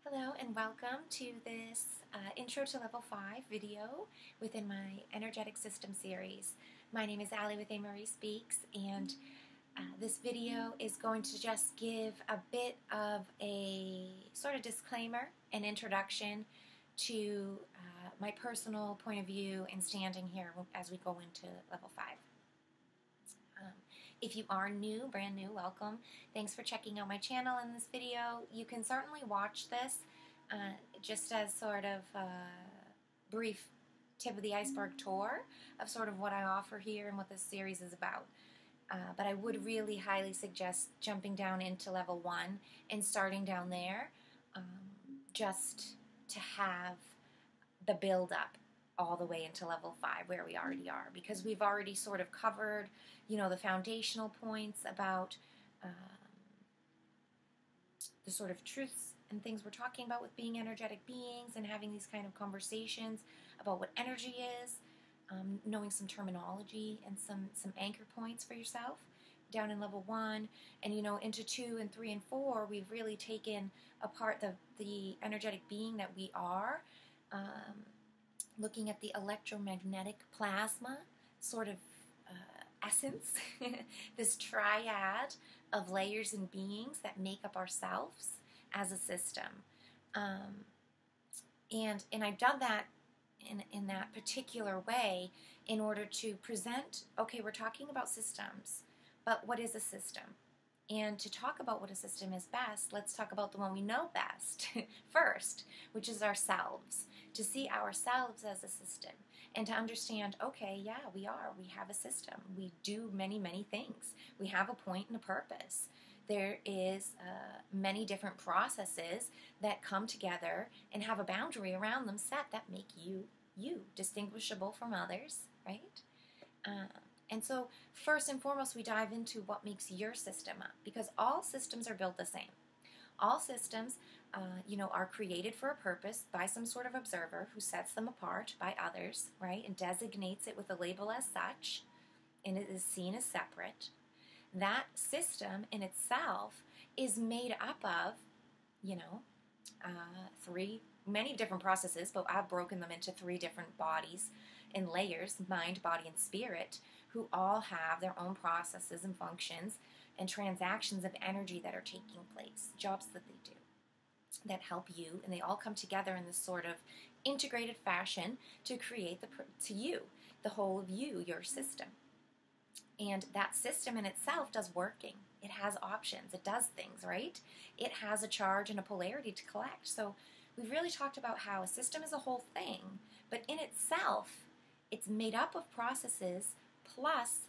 Hello and welcome to this Intro to Level 5 video within my Energetic System series. My name is Allie with A. Marie Speaks, and this video is going to just give a bit of a sort of disclaimer and introduction to my personal point of view and standing here as we go into Level 5. If you are new, brand new, welcome. Thanks for checking out my channel in this video. You can certainly watch this just as sort of a brief tip of the iceberg tour of sort of what I offer here and what this series is about. But I would really highly suggest jumping down into level 1 and starting down there just to have the build up all the way into level 5 where we already are, because we've already sort of covered, you know, the foundational points about the sort of truths and things we're talking about with being energetic beings and having these kind of conversations about what energy is, knowing some terminology and some anchor points for yourself down in level 1, and you know, into 2 and 3 and 4 we've really taken apart the energetic being that we are, looking at the electromagnetic plasma sort of essence, this triad of layers and beings that make up ourselves as a system. And I've done that in that particular way in order to present, okay, we're talking about systems, but what is a system? And to talk about what a system is best, let's talk about the one we know best first, which is ourselves. To see ourselves as a system and to understand, okay, yeah, we have a system. We do many, many things. We have a point and a purpose. There is many different processes that come together and have a boundary around them set that make you, distinguishable from others, right? And so first and foremost, we dive into what makes your system up, because all systems are built the same. All systems, are created for a purpose by some sort of observer who sets them apart by others, right, and designates it with a label as such, and it is seen as separate. That system in itself is made up of, many different processes, but I've broken them into 3 different bodies and layers, mind, body, and spirit, who all have their own processes and functions and transactions of energy that are taking place, jobs that they do that help you, and they all come together in this sort of integrated fashion to create the whole of you, your system. And that system in itself does working. It has options. It does things, right? It has a charge and a polarity to collect. So we've really talked about how a system is a whole thing, but in itself, it's made up of processes plus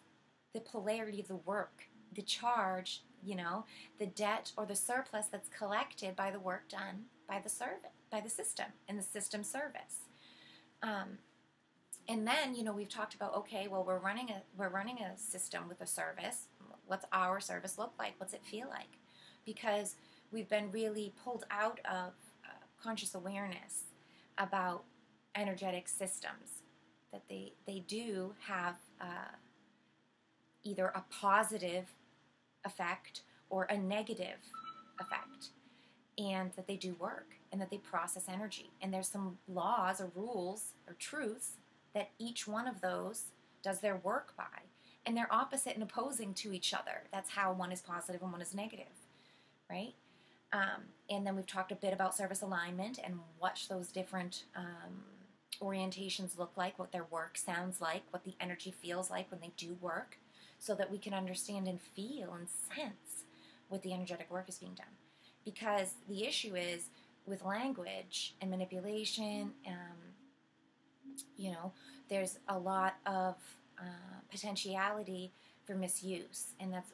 the polarity of the work, the charge, the debt or the surplus that's collected by the work done by the system and the system service. And then, we've talked about, okay, well, we're running a system with a service. What's our service look like? What's it feel like? Because we've been really pulled out of conscious awareness about energetic systems, that they do have either a positive effect or a negative effect, and that they do work and that they process energy. And there's some laws or rules or truths that each one of those does their work by, and they're opposite and opposing to each other. That's how one is positive and one is negative, right? And then we've talked a bit about service alignment and what those different orientations look like, what their work sounds like, what the energy feels like when they do work, so that we can understand and feel and sense what the energetic work is being done. Because the issue is with language and manipulation, there's a lot of potentiality for misuse, and that's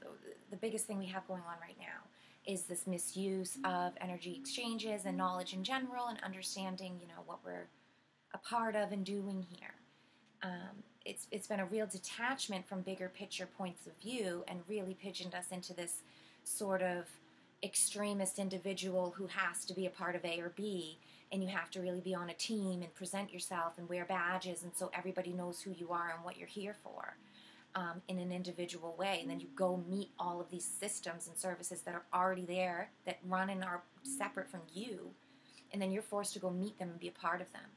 the biggest thing we have going on right now, is this misuse of energy exchanges and knowledge in general, and understanding, what we're a part of and doing here. It's been a real detachment from bigger picture points of view, and really pigeoned us into this sort of extremist individual who has to be a part of A or B, and you have to really be on a team and present yourself and wear badges, and so everybody knows who you are and what you're here for, in an individual way. And then you go meet all of these systems and services that are already there, that run and are separate from you, and then you're forced to go meet them and be a part of them,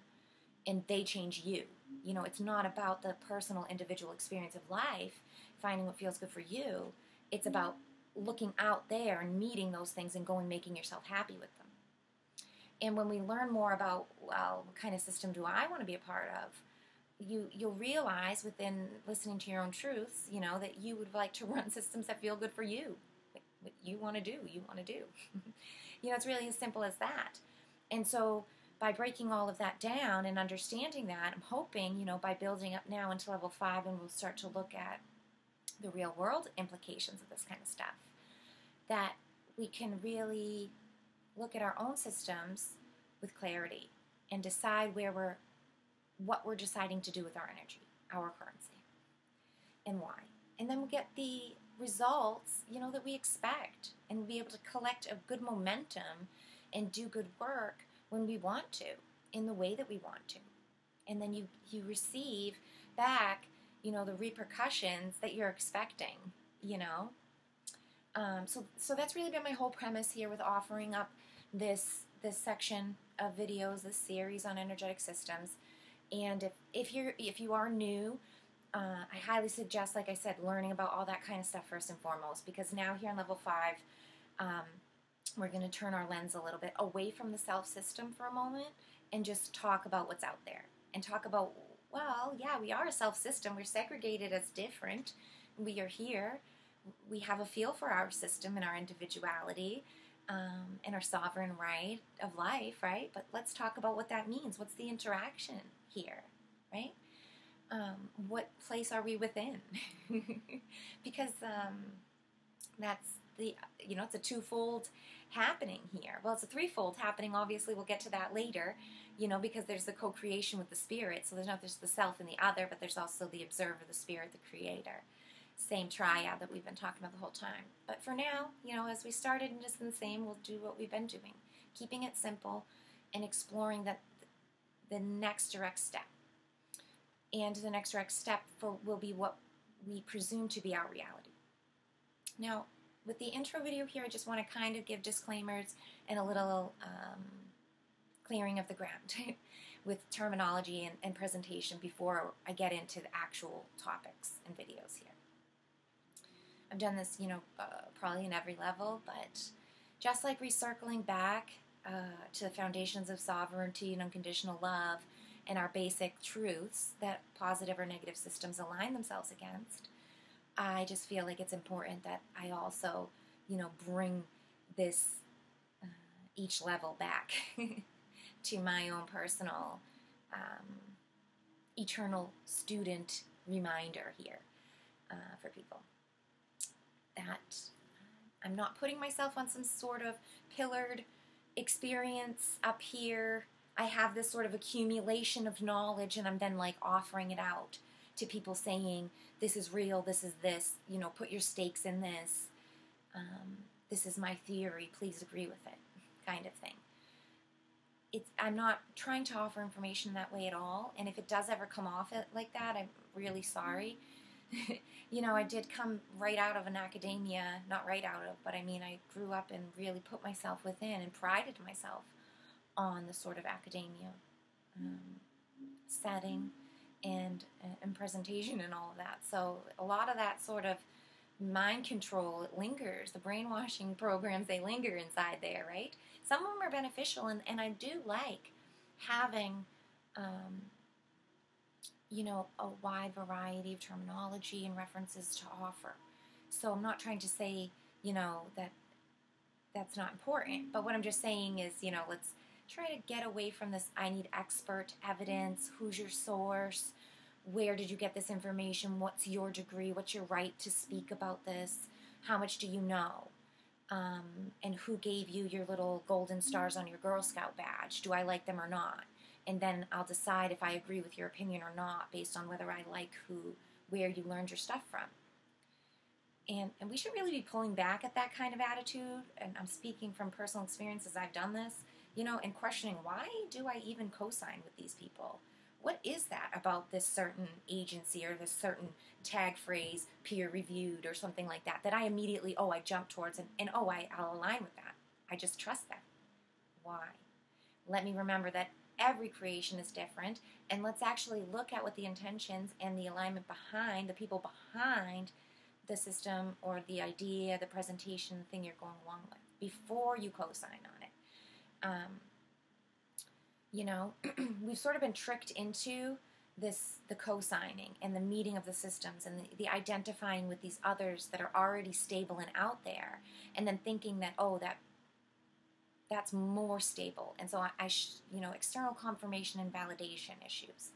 and they change you. You know, it's not about the personal individual experience of life, finding what feels good for you. It's about looking out there and meeting those things and going, making yourself happy with them. And when we learn more about, well, what kind of system do I want to be a part of, you'll realize within listening to your own truths, you know, that you would like to run systems that feel good for you. What you want to do, you want to do. You know, it's really as simple as that. And so by breaking all of that down and understanding that, I'm hoping, you know, by building up now into level 5, and we'll start to look at the real world implications of this kind of stuff, that we can really look at our own systems with clarity and decide what we're deciding to do with our energy, our currency, and why. And then we'll get the results, you know, that we expect, and we'll be able to collect a good momentum and do good work when we want to, in the way that we want to. And then you receive back, you know, the repercussions that you're expecting, you know. So that's really been my whole premise here with offering up this section of videos, this series on energetic systems. And if you are new, I highly suggest, like I said, learning about all that kind of stuff first and foremost, because now here on level 5, we're going to turn our lens a little bit away from the self system for a moment and just talk about what's out there and talk about, well, yeah, we are a self system. We're segregated as different. We are here. We have a feel for our system and our individuality, and our sovereign right of life, right? But let's talk about what that means. What's the interaction here, right? What place are we within? Because that's it's a twofold happening here. Well, it's a threefold happening. Obviously, we'll get to that later, you know, because there's the co-creation with the spirit. So there's not just the self and the other, but there's also the observer, the spirit, the creator. Same triad that we've been talking about the whole time. But for now, you know, as we started and just in the same, we'll do what we've been doing, keeping it simple and exploring the next direct step. And the next direct step will be what we presume to be our reality. Now, with the intro video here, I just want to kind of give disclaimers and a little clearing of the ground with terminology and presentation before I get into the actual topics and videos here. I've done this, you know, probably in every level, but just like recircling back to the foundations of sovereignty and unconditional love and our basic truths that positive or negative systems align themselves against, I just feel like it's important that I also, you know, bring this each level back to my own personal eternal student reminder here for people. That I'm not putting myself on some sort of pillared experience up here. I have this sort of accumulation of knowledge, and I'm then like offering it out to people saying, this is real, this is this, you know, put your stakes in this. This is my theory, please agree with it, kind of thing. I'm not trying to offer information that way at all, and if it does ever come off like that, I'm really sorry. You know, I did come right out of an academia, not right out of, but I mean, I grew up and really put myself within and prided myself on the sort of academia setting and presentation and all of that. So a lot of that sort of mind control, it lingers. The brainwashing programs, they linger inside there, right? Some of them are beneficial, and I do like having you know, a wide variety of terminology and references to offer. So I'm not trying to say, you know, that that's not important. But what I'm just saying is, you know, let's try to get away from this, I need expert evidence, who's your source, where did you get this information, what's your degree, what's your right to speak about this, how much do you know, and who gave you your little golden stars on your Girl Scout badge, do I like them or not? And then I'll decide if I agree with your opinion or not based on whether I like where you learned your stuff from. And we should really be pulling back at that kind of attitude. And I'm speaking from personal experiences. I've done this, you know, and questioning, why do I even co-sign with these people? What is that about this certain agency or this certain tag phrase, peer-reviewed or something like that, that I immediately, I jump towards and I'll align with that. I just trust that. Why? let me remember that every creation is different, and let's actually look at what the intentions and the alignment behind, the people behind the system or the idea, the presentation, the thing you're going along with, before you co-sign on it. We've sort of been tricked into the co-signing and the meeting of the systems and the identifying with these others that are already stable and out there, and then thinking that, oh, that's more stable. And so external confirmation and validation issues.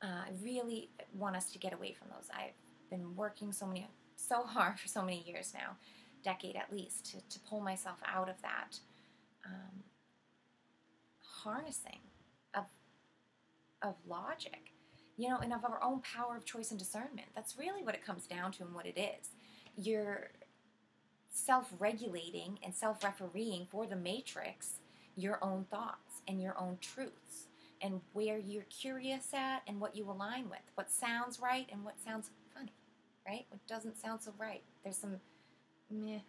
I really want us to get away from those. I've been working so hard for so many years now, decade at least, to pull myself out of that harnessing of logic, and of our own power of choice and discernment. That's really what it comes down to and what it is. You're self-regulating and self-refereeing for the matrix your own thoughts and your own truths and where you're curious at and what you align with, what sounds right and what sounds funny, right? What doesn't sound so right. There's some,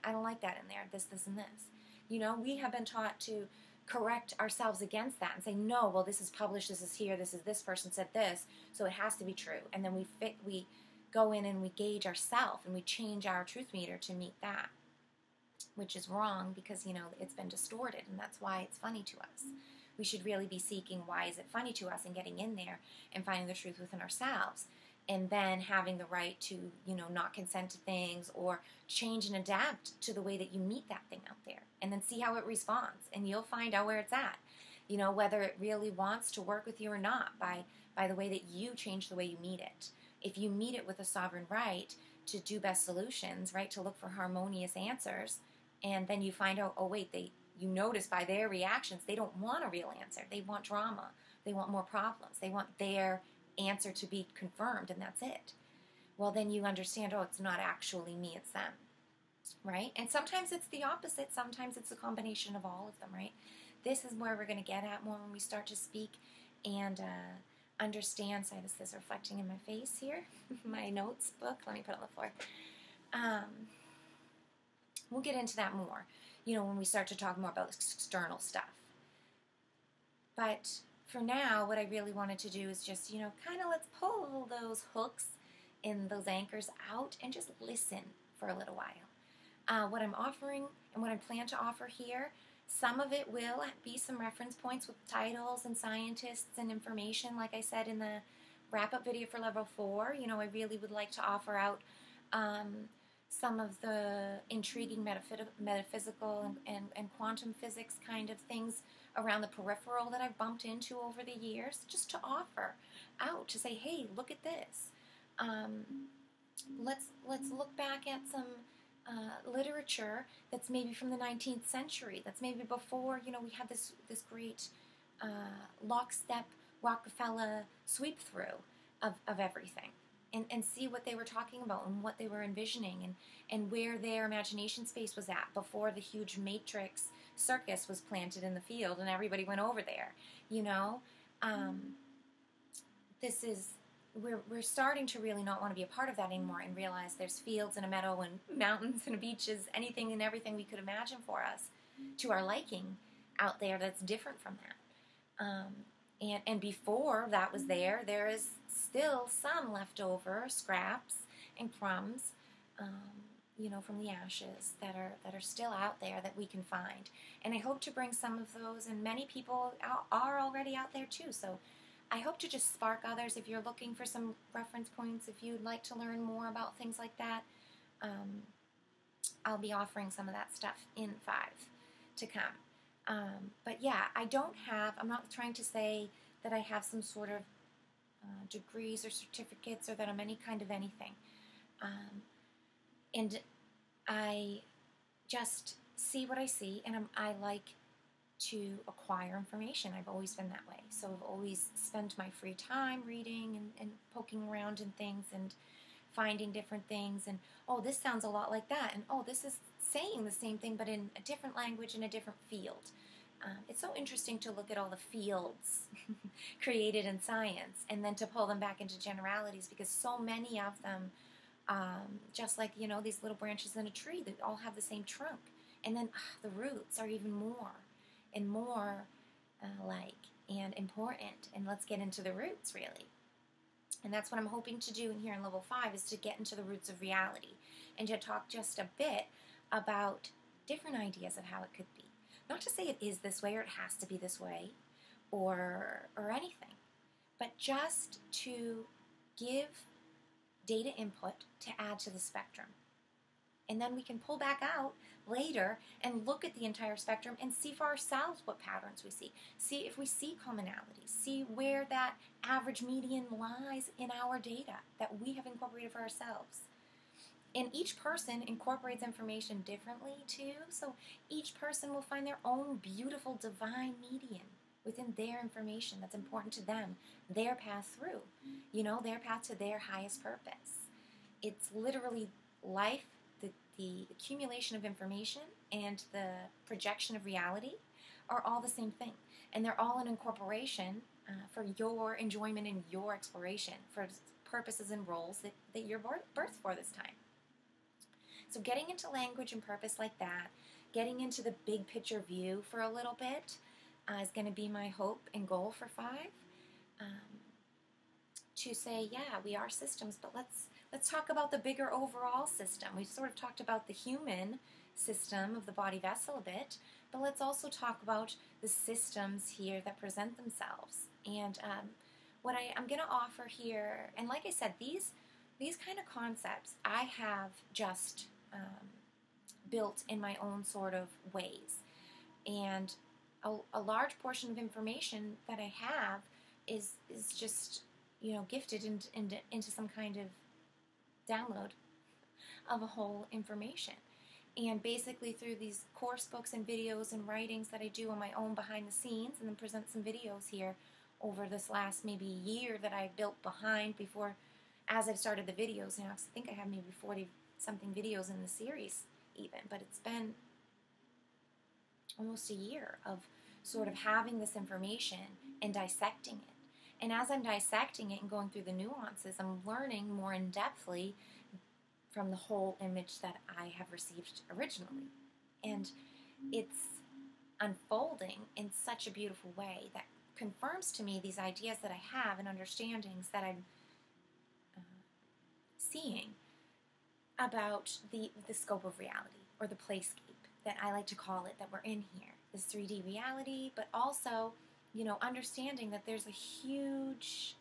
I don't like that in there, this, and this. We have been taught to correct ourselves against that and say, no, well, this is published, this is here, this person said this, so it has to be true. And then we go in and we gauge ourselves and we change our truth meter to meet that, which is wrong because, it's been distorted, and that's why it's funny to us. We should really be seeking why is it funny to us and getting in there and finding the truth within ourselves, and then having the right to, not consent to things or change and adapt to the way that you meet that thing out there, and then see how it responds, and you'll find out where it's at, whether it really wants to work with you or not by the way that you change the way you meet it. If you meet it with a sovereign right to do best solutions, right, to look for harmonious answers, and then you find out, oh wait, you notice by their reactions, they don't want a real answer. They want drama. They want more problems. They want their answer to be confirmed, and that's it. Well, then you understand, oh, it's not actually me, it's them, right? And sometimes it's the opposite. Sometimes it's a combination of all of them, right? This is where we're going to get at more when we start to speak and understand. So this is reflecting in my face here, my notes book. Let me put it on the floor. We'll get into that more, when we start to talk more about external stuff. But for now, what I really wanted to do is just, kind of let's pull those hooks and those anchors out and just listen for a little while. What I'm offering and what I plan to offer here, some of it will be some reference points with titles and scientists and information, like I said in the wrap-up video for Level 4. I really would like to offer out some of the intriguing metaphysical and quantum physics kind of things around the peripheral that I've bumped into over the years, just to offer out, to say, hey, look at this. Let's look back at some literature that's maybe from the 19th century, that's maybe before, we had this great lockstep Rockefeller sweep through of everything. And see what they were talking about and what they were envisioning and where their imagination space was at before the huge matrix circus was planted in the field and everybody went over there. We're starting to really not want to be a part of that anymore and realize there's fields and a meadow and mountains and beaches, anything and everything we could imagine for us to our liking out there that's different from that. And before that was there is still some leftover scraps and crumbs, from the ashes that are still out there that we can find. And I hope to bring some of those, and many people are already out there too. So I hope to just spark others. If you're looking for some reference points, if you'd like to learn more about things like that, I'll be offering some of that stuff in 5 to come. But yeah, I'm not trying to say that I have some sort of degrees or certificates or that I'm any kind of anything. And I just see what I see, and I like to acquire information. I've always been that way. So I've always spent my free time reading and poking around in things and finding different things. And, oh, this sounds a lot like that. And, oh, this is saying the same thing but in a different language in a different field. It's so interesting to look at all the fields created in science and then to pull them back into generalities, because so many of them, just like, these little branches in a tree, they all have the same trunk. And then the roots are even more and more like and important, and let's get into the roots, really. And that's what I'm hoping to do in here in level 5, is to get into the roots of reality and to talk just a bit about different ideas of how it could be. Not to say it is this way or it has to be this way or anything, but just to give data input to add to the spectrum. And then we can pull back out later and look at the entire spectrum and see for ourselves what patterns we see. See if we see commonalities. See where that average median lies in our data that we have incorporated for ourselves. And each person incorporates information differently too, so each person will find their own beautiful divine median within their information that's important to them, their path through, their path to their highest purpose. It's literally life. The accumulation of information and the projection of reality are all the same thing. And they're all an incorporation for your enjoyment and your exploration, for purposes and roles that you're birthed for this time. So getting into language and purpose like that, getting into the big picture view for a little bit is going to be my hope and goal for 5. To say, yeah, we are systems, but let's talk about the bigger overall system. We've sort of talked about the human system of the body vessel a bit, but let's also talk about the systems here that present themselves. And what I'm going to offer here, and like I said, these kind of concepts I have just built in my own sort of ways. And a large portion of information that I have is just gifted into some kind of download of a whole information. And basically through these course books and videos and writings that I do on my own behind the scenes, and then present some videos here over this last maybe year that I built behind before, as I've started the videos. Now I think I have maybe 40 something videos in the series even, but it's been almost a year of sort of having this information and dissecting it. And as I'm dissecting it and going through the nuances, I'm learning more in-depthly from the whole image that I have received originally. And it's unfolding in such a beautiful way that confirms to me these ideas that I have and understandings that I'm seeing about the scope of reality, or the playscape that I like to call it, that we're in here. This 3D reality, but also understanding that there's a huge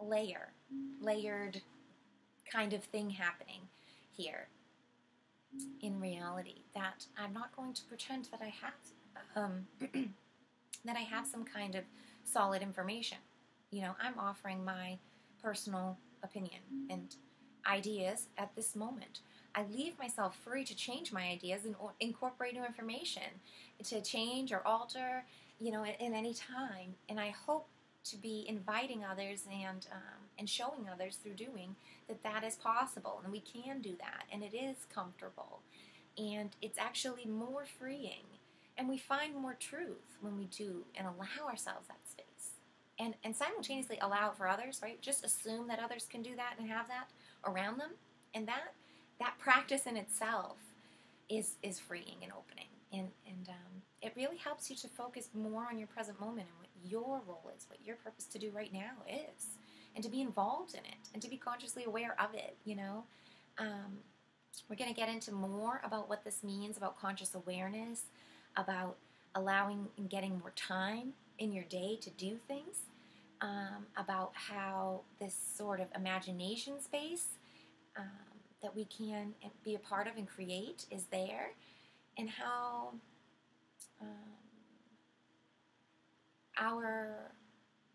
layered kind of thing happening here in reality, that I'm not going to pretend that I have that I have some kind of solid information. I'm offering my personal opinion and ideas at this moment. I leave myself free to change my ideas and incorporate new information, to change or alter, in any time. And I hope to be inviting others and showing others through doing that is possible, and we can do that, and it is comfortable, and it's actually more freeing, and we find more truth when we do and allow ourselves that space, and simultaneously allow it for others, right? Just assume that others can do that and have that around them, and that practice in itself is freeing and opening, and it really helps you to focus more on your present moment and what your role is, what your purpose to do right now is, and to be involved in it and to be consciously aware of it. We're going to get into more about what this means, about conscious awareness, about allowing and getting more time in your day to do things, about how this sort of imagination space that we can be a part of and create is there, and how our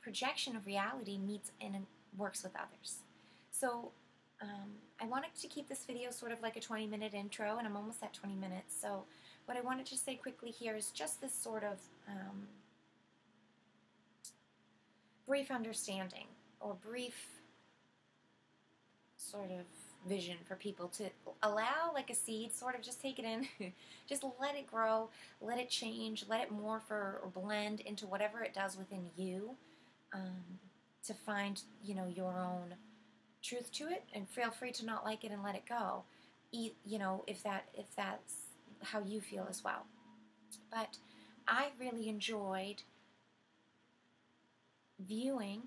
projection of reality meets and works with others. So I wanted to keep this video sort of like a 20-minute intro, and I'm almost at 20 minutes. So what I wanted to say quickly here is just this sort of brief understanding, or brief sort of vision for people to allow, like a seed, sort of just take it in, just let it grow, let it change, let it morph or blend into whatever it does within you, to find, your own truth to it, and feel free to not like it and let it go, if that's how you feel as well. But I really enjoyed viewing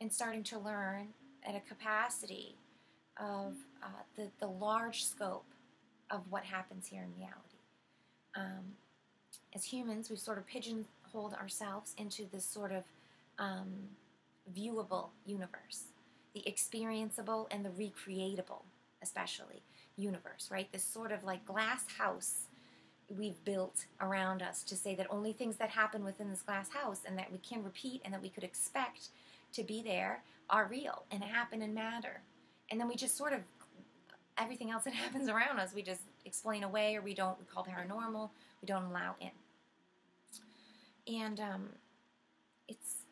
and starting to learn at a capacity of the large scope of what happens here in reality. As humans, we've sort of pigeonholed ourselves into this sort of viewable universe, the experienceable and the recreatable, especially, universe, right? This sort of like glass house we've built around us to say that only things that happen within this glass house and that we can repeat and that we could expect to be there are real and happen and matter. And then we just sort of, everything else that happens around us, we just explain away, or we call paranormal, we don't allow in. And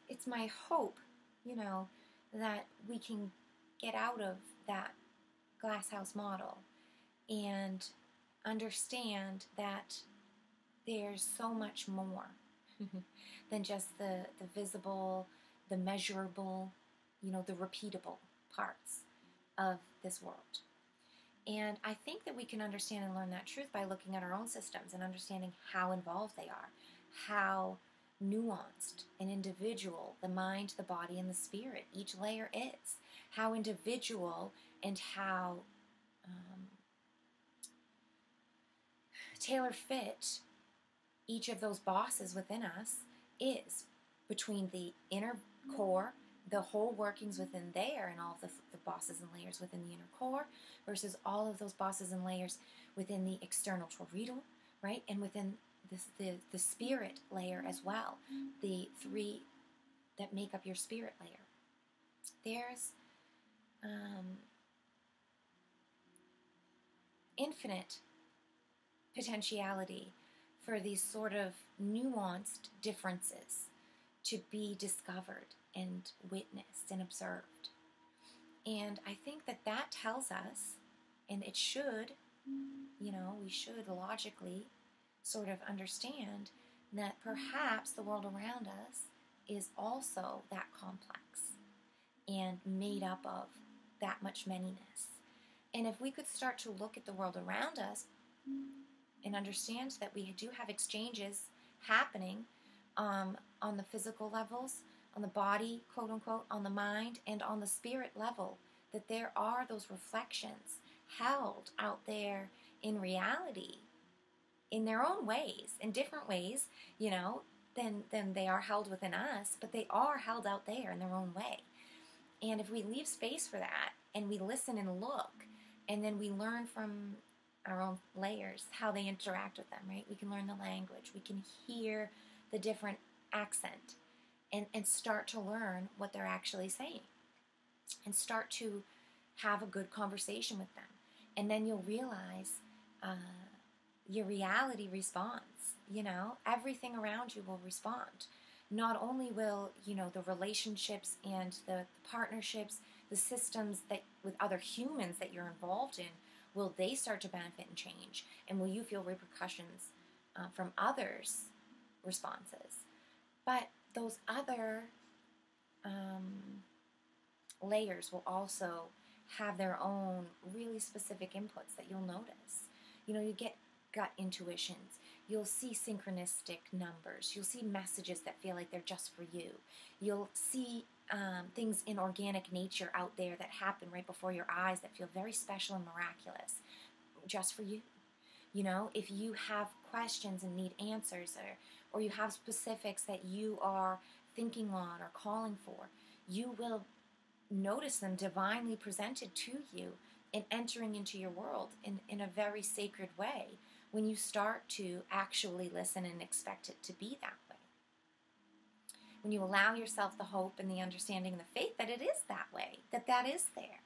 it's my hope, that we can get out of that glass house model and understand that there's so much more than just the visible, the measurable, the repeatable parts of this world. And I think that we can understand and learn that truth by looking at our own systems and understanding how involved they are, how nuanced and individual the mind, the body, and the spirit, each layer is, how individual and how tailor-fit each of those bosses within us is, between the inner core, the whole workings within there, and all of the bosses and layers within the inner core, versus all of those bosses and layers within the external toroidal, right? And within the spirit layer as well, the three that make up your spirit layer. There's infinite potentiality for these sort of nuanced differences to be discovered and witnessed and observed. And I think that tells us, and it should, we should logically sort of understand that perhaps the world around us is also that complex and made up of that much manyness. And if we could start to look at the world around us and understand that we do have exchanges happening on the physical levels, on the body, quote unquote, on the mind, and on the spirit level, that there are those reflections held out there in reality in their own ways, in different ways, than they are held within us, but they are held out there in their own way. And if we leave space for that, and we listen and look, and then we learn from our own layers how they interact with them, right? We can learn the language, we can hear the different accent, and start to learn what they're actually saying, and start to have a good conversation with them. And then you'll realize your reality responds. Everything around you will respond. Not only will, the relationships and the partnerships, the systems that with other humans that you're involved in, will they start to benefit and change? And will you feel repercussions from others' responses? But those other layers will also have their own really specific inputs that you'll notice. You get gut intuitions. You'll see synchronistic numbers. You'll see messages that feel like they're just for you. You'll see things in organic nature out there that happen right before your eyes that feel very special and miraculous, just for you. If you have questions and need answers, or you have specifics that you are thinking on or calling for, you will notice them divinely presented to you and entering into your world in a very sacred way when you start to actually listen and expect it to be that way. When you allow yourself the hope and the understanding and the faith that it is that way, that is there.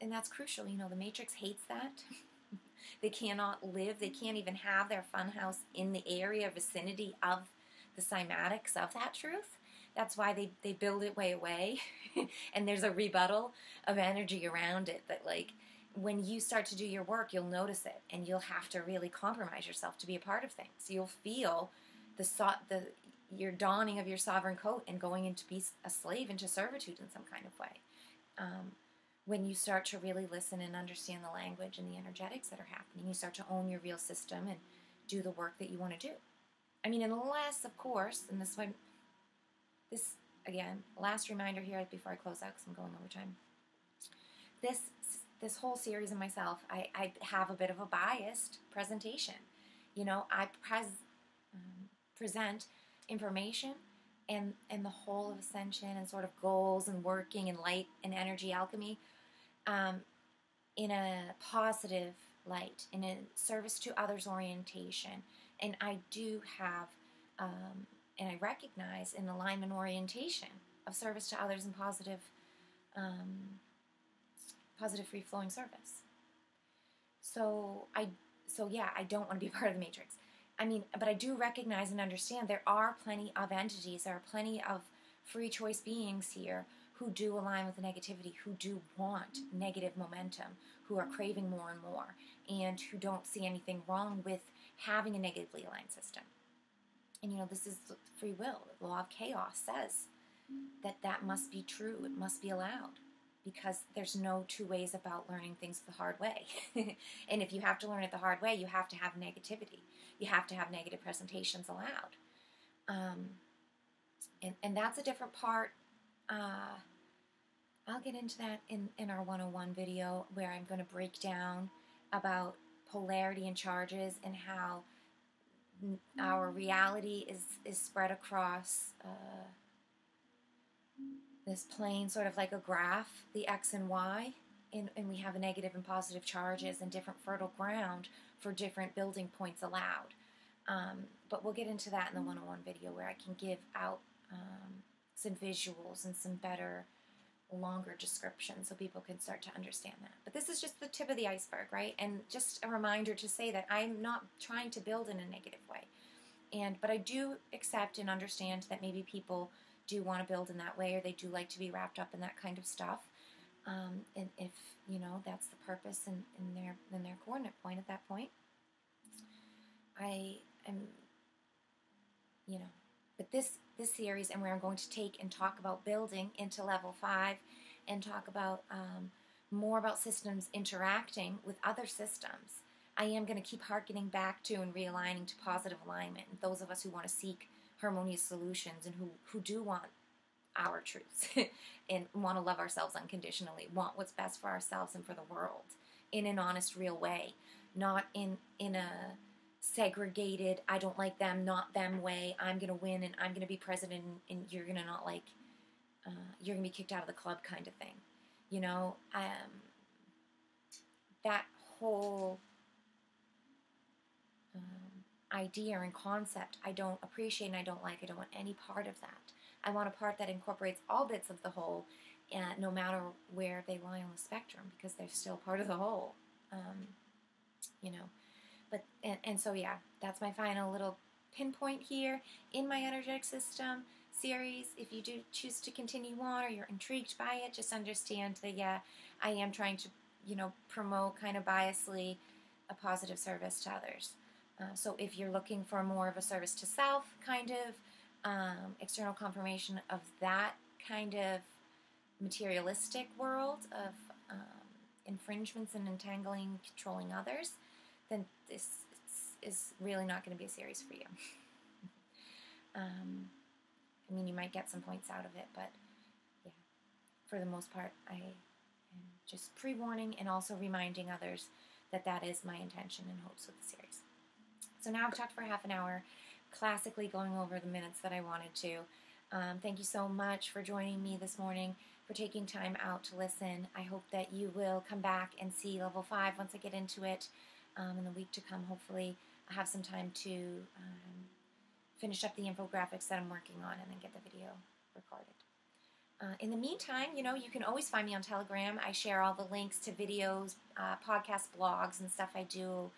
And that's crucial. The Matrix hates that. They cannot live, they can't even have their funhouse in the area vicinity of the cymatics of that truth. That's why they build it way away. And there's a rebuttal of energy around it that, like, when you start to do your work, you'll notice it, and you'll have to really compromise yourself to be a part of things. You'll feel your donning of your sovereign coat and going into be a slave into servitude in some kind of way. When you start to really listen and understand the language and the energetics that are happening, you start to own your real system and do the work that you want to do. I mean, unless, of course, and this, again, last reminder here before I close out because I'm going over time. This whole series of myself, I have a bit of a biased presentation. You know, I present information and the whole of ascension and sort of goals and working and light and energy alchemy in a positive light, in a service to others orientation. And I do have, and I recognize an alignment orientation of service to others and positive free-flowing service. So yeah, I don't want to be a part of the matrix. I mean, but I do recognize and understand there are plenty of entities, there are plenty of free choice beings here who do align with the negativity, who do want negative momentum, who are craving more and more, and who don't see anything wrong with having a negatively aligned system. And you know, this is free will. The law of chaos says that must be true, it must be allowed. Because there's no two ways about learning things the hard way. And if you have to learn it the hard way, you have to have negativity. You have to have negative presentations allowed. And that's a different part. I'll get into that in our 101 video where I'm going to break down about polarity and charges and how our reality is spread across this plane, sort of like a graph, the X and Y, and we have negative and positive charges and different fertile ground for different building points allowed. But we'll get into that in the 101 video where I can give out some visuals and some better, longer descriptions so people can start to understand that. But this is just the tip of the iceberg, right? And just a reminder to say that I'm not trying to build in a negative way. But I do accept and understand that maybe people do want to build in that way, or they do like to be wrapped up in that kind of stuff. And if, you know, that's the purpose in their coordinate point at that point, I am, you know, but this series and where I'm going to take and talk about building into level 5 and talk about more about systems interacting with other systems. I am going to keep hearkening back to and realigning to positive alignment. And those of us who want to seek harmonious solutions and who do want our truths and want to love ourselves unconditionally, want what's best for ourselves and for the world in an honest, real way, not in a segregated, I don't like them, not them way, I'm going to win and I'm going to be president and you're going to not like, you're going to be kicked out of the club kind of thing. You know, that whole idea and concept I don't appreciate and I don't like. I don't want any part of that. I want a part that incorporates all bits of the whole, no matter where they lie on the spectrum, because they're still part of the whole. You know, but and so yeah, that's my final little pinpoint here in my energetic system series. If you do choose to continue on or you're intrigued by it, just understand that yeah, I am trying to, you know, promote kind of biasly a positive service to others. So if you're looking for more of a service to self kind of external confirmation of that kind of materialistic world of infringements and entangling, controlling others, then this is really not going to be a series for you. I mean, you might get some points out of it, but yeah, for the most part, I am just pre-warning and also reminding others that that is my intention and hopes with the series. So now I've talked for half an hour, classically going over the minutes that I wanted to. Thank you so much for joining me this morning, for taking time out to listen. I hope that you will come back and see level 5 once I get into it in the week to come. Hopefully I have some time to finish up the infographics that I'm working on and then get the video recorded. In the meantime, you know, you can always find me on Telegram. I share all the links to videos, podcasts, blogs, and stuff I do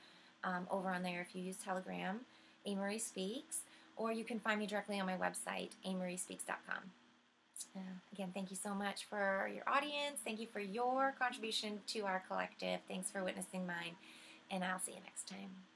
over on there if you use Telegram, Amarie Speaks, or you can find me directly on my website, amariespeaks.com. Again, thank you so much for your audience. Thank you for your contribution to our collective. Thanks for witnessing mine, and I'll see you next time.